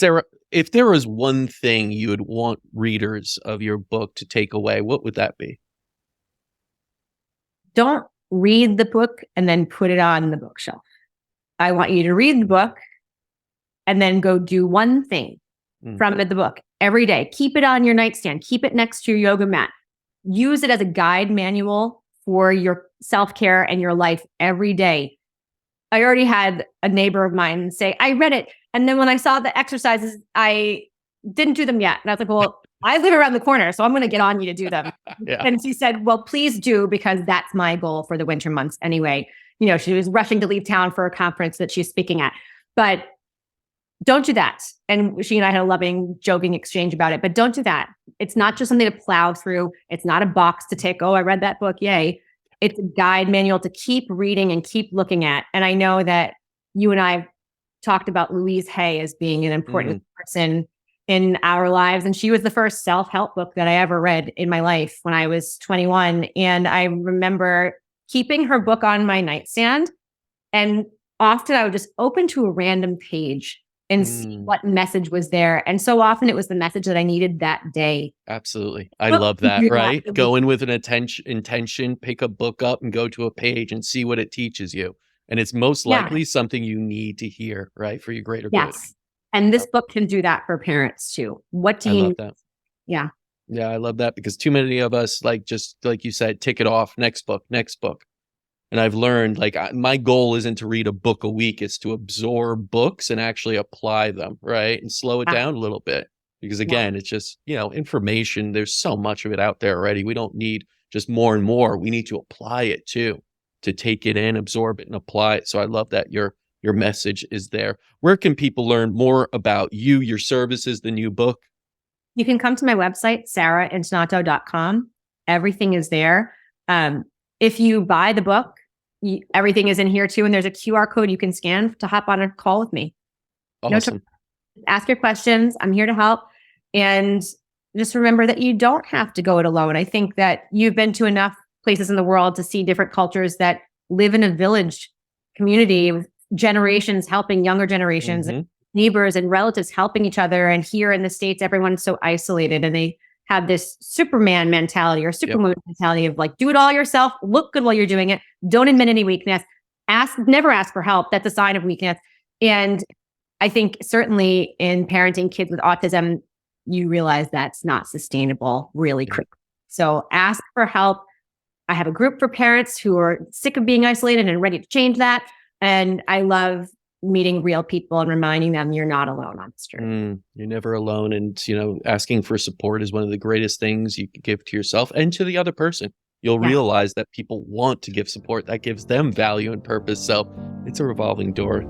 Sarah, if there was one thing you would want readers of your book to take away, what would that be? Don't read the book and then put it on the bookshelf. I want you to read the book and then go do one thing from the book every day. Keep it on your nightstand. Keep it next to your yoga mat. Use it as a guide manual for your self-care and your life every day. I already had a neighbor of mine say, I read it. And then when I saw the exercises, I didn't do them yet. And I was like, well, I live around the corner, so I'm going to get on you to do them. Yeah. And she said, well, please do, because that's my goal for the winter months anyway. You know, she was rushing to leave town for a conference that she's speaking at. But don't do that. And she and I had a loving, joking exchange about it. But don't do that. It's not just something to plow through. It's not a box to tick. Oh, I read that book. Yay. It's a guide manual to keep reading and keep looking at. And I know that you and I have talked about Louise Hay as being an important person in our lives. And she was the first self-help book that I ever read in my life when I was 21. And I remember keeping her book on my nightstand. And often I would just open to a random page and see what message was there. And so often it was the message that I needed that day. Absolutely. I love that, right? Go in with an intention, pick a book up and go to a page and see what it teaches you. And it's most likely something you need to hear, right? For your greater good. Yes. And this book can do that for parents too. What do you love that. Yeah. Yeah, I love that, because too many of us, like, just like you said, tick it off, next book, next book. And I've learned, like, my goal isn't to read a book a week. It's to absorb books and actually apply them, right? And slow it down a little bit. Because again, it's just, you know, information. There's so much of it out there already. We don't need just more and more. We need to apply it too, to take it in, absorb it, and apply it. So I love that your message is there. Where can people learn more about you, your services, the new book? You can come to my website, SARA.INTONATO.com. Everything is there. If you buy the book, everything is in here too. And there's a QR code you can scan to hop on a call with me. Awesome. Ask your questions. I'm here to help. And just remember that you don't have to go it alone. I think that you've been to enough places in the world to see different cultures that live in a village community with generations helping younger generations, and neighbors and relatives helping each other. And here in the States, everyone's so isolated, and they have this Superman mentality or superwoman mentality of like, do it all yourself, look good while you're doing it. Don't admit any weakness. Never ask for help. That's a sign of weakness. And I think certainly in parenting kids with autism, you realize that's not sustainable really quickly. So ask for help. I have a group for parents who are sick of being isolated and ready to change that. And I love meeting real people and reminding them you're not alone on this journey. You're never alone. And, you know, asking for support is one of the greatest things you can give to yourself and to the other person. You'll realize that people want to give support that gives them value and purpose. So it's a revolving door.